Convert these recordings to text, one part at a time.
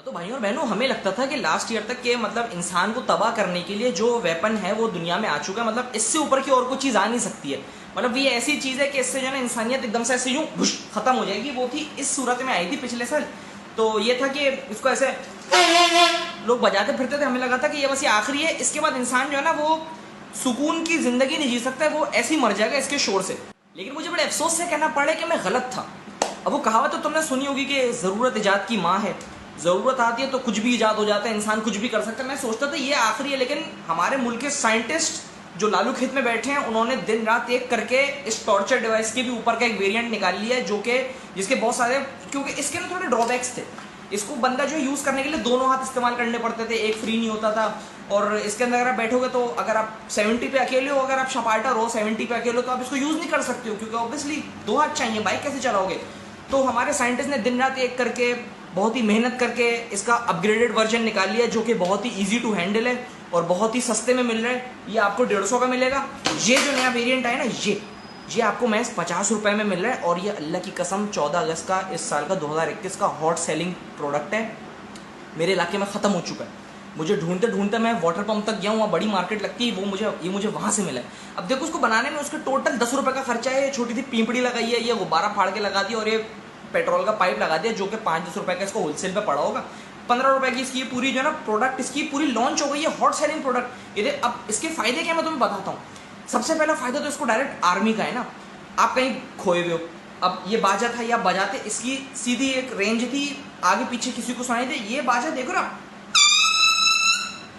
तो भाइयों और बहनों, हमें लगता था कि लास्ट ईयर तक के मतलब इंसान को तबाह करने के लिए जो वेपन है वो दुनिया में आ चुका है। मतलब इससे ऊपर की और कोई चीज आ नहीं सकती है। मतलब ये ऐसी चीज है कि इससे जो है ना इंसानियत एकदम से ऐसे यूं खत्म हो जाएगी। वो थी इस सूरत में आई थी पिछले साल। तो ये था कि इसको ऐसे लोग बजाते फिरते थे, हमें लगा था कि ये बस ये आखिरी है। इसके बाद इंसान जो है ना वो सुकून की जिंदगी नहीं जी सकता है, वो ऐसे ही मर जाएगा इसके शोर से। लेकिन मुझे बड़े अफसोस से कहना पड़े कि मैं गलत था। अब वो कहावत तो तुमने सुनी होगी कि जरूरत इजाद की माँ है। जरूरत आती है तो कुछ भी इजाद हो जाता है, इंसान कुछ भी कर सकता है। मैं सोचता था ये आखिरी है, लेकिन हमारे मुल्क के साइंटिस्ट जो लालू खेत में बैठे हैं उन्होंने दिन रात एक करके इस टॉर्चर डिवाइस के भी ऊपर का एक वेरिएंट निकाल लिया है, जो कि जिसके बहुत सारे, क्योंकि इसके ना थोड़े ड्रॉबैक्स थे। इसको बंदा जो यूज करने के लिए दोनों हाथ इस्तेमाल करने पड़ते थे, एक फ्री नहीं होता था। और इसके अंदर अगर आप बैठोगे तो अगर आप 70 पे अकेले हो, अगर आप शपाटर हो 70 पे अकेले हो, तो आप इसको यूज नहीं कर सकते हो, क्योंकि ऑब्वियसली दो हाथ चाहिए, बाइक कैसे चलाओगे। तो हमारे साइंटिस्ट ने दिन रात एक करके बहुत ही मेहनत करके इसका अपग्रेडेड वर्जन निकाल लिया, जो कि बहुत ही ईजी टू हैंडल है और बहुत ही सस्ते में मिल रहा है। ये आपको 150 का मिलेगा। ये जो नया वेरिएंट आया ना, ये आपको महज 50 रुपए में मिल रहा है। और ये अल्लाह की कसम 14 अगस्त का इस साल का 2021 का हॉट सेलिंग प्रोडक्ट है। मेरे इलाके में ख़त्म हो चुका है। मुझे ढूंढते ढूंढते मैं वाटर पंप तक गया हूँ, वहाँ बड़ी मार्केट लगती है, ये मुझे वहाँ से मिला है। अब देखो उसको बनाने में उसके टोटल 10 रुपये का खर्चा है। छोटी सी पीपड़ी लगाई है, ये गुब्बारा फाड़ के लगा दिया, और ये पेट्रोल का पाइप लगा दिया, जो कि 5-10 रुपये का इसको होलसेल पे पड़ा होगा। 15 रुपए की इसकी पूरी जो है ना प्रोडक्ट इसकी पूरी लॉन्च हो गई है, हॉट सेलिंग प्रोडक्ट। ये अब इसके फायदे क्या मैं तुम्हें बताता हूँ। सबसे पहला फायदा तो इसको डायरेक्ट आर्मी का है ना। आप कहीं खोए हुए हो, अब ये बाजा था, या बजाते, इसकी सीधी एक रेंज थी, आगे पीछे किसी को सुनाई दे। ये बाजा देखो ना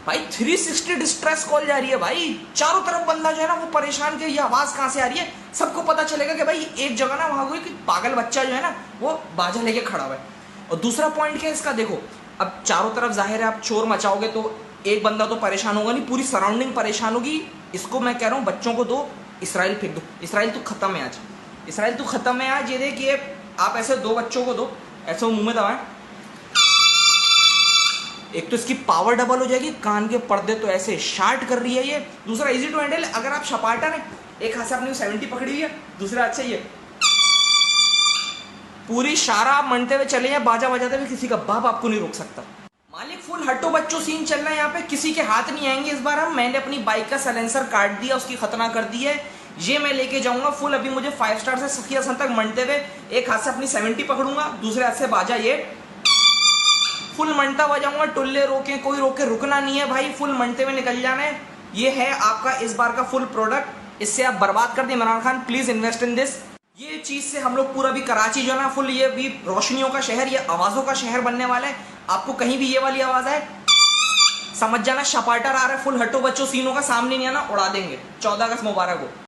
भाई, 360 डिस्ट्रेस कॉल जा रही है भाई। चारों तरफ बंदा जो है ना वो परेशान के ये आवाज कहां से आ रही है, सबको पता चलेगा कि भाई एक जगह ना वहां कोई पागल बच्चा जो है ना वो बाजा लेके खड़ा हुआ है। और दूसरा पॉइंट क्या है इसका, देखो अब चारों तरफ जाहिर है आप शोर मचाओगे तो एक बंदा तो परेशान होगा नहीं, पूरी सराउंडिंग परेशान होगी। इसको मैं कह रहा हूँ बच्चों को दो, इसराइल फेंक दो। इसराइल तो खत्म है आज, इसराइल तो खत्म है आज। ये देखिए आप ऐसे दो बच्चों को दो, ऐसे वो मुंह में दबाएं, एक तो इसकी पावर डबल हो जाएगी, कान के पर्दे तो ऐसे शार्ट कर रही है ये। दूसरा इजी टू हैंडल, अगर आप शपाटर है, एक हाथ से आपने 70 पकड़ी हुई है, दूसरा हाथ से ये पूरी शारा आप मनते हुए चले हैं, बाजा बजाते हुए, किसी का बाप आपको नहीं रोक सकता। मालिक फुल हट्टो बच्चों सीन चल रहा है यहाँ पे, किसी के हाथ नहीं आएंगे इस बार। मैंने अपनी बाइक का साइलेंसर काट दिया, उसकी खतना कर दी है। ये मैं लेके जाऊंगा फुल। अभी मुझे 5 स्टार से सखिया सन तक मनते हुए एक हाथ से अपनी 70 पकड़ूंगा, दूसरे हाथ से बाजा ये फुल मनता बजाऊंगा। टुल्ले रोके कोई रोके, रुकना नहीं है भाई, फुल मनते हुए निकल जाना है। ये है आपका इस बार का फुल प्रोडक्ट। इससे आप बर्बाद कर दिए। Imran Khan please invest in this. ये चीज से हम लोग पूरा भी कराची जो है ना फुल, ये भी रोशनियों का शहर, ये आवाजों का शहर बनने वाला है। आपको कहीं भी ये वाली आवाज आए समझ जाना शपाटर आ रहा है। फुल हट्टो बच्चों सीनों का सामने नहीं आना, उड़ा देंगे। 14 अगस्त मुबारक हो।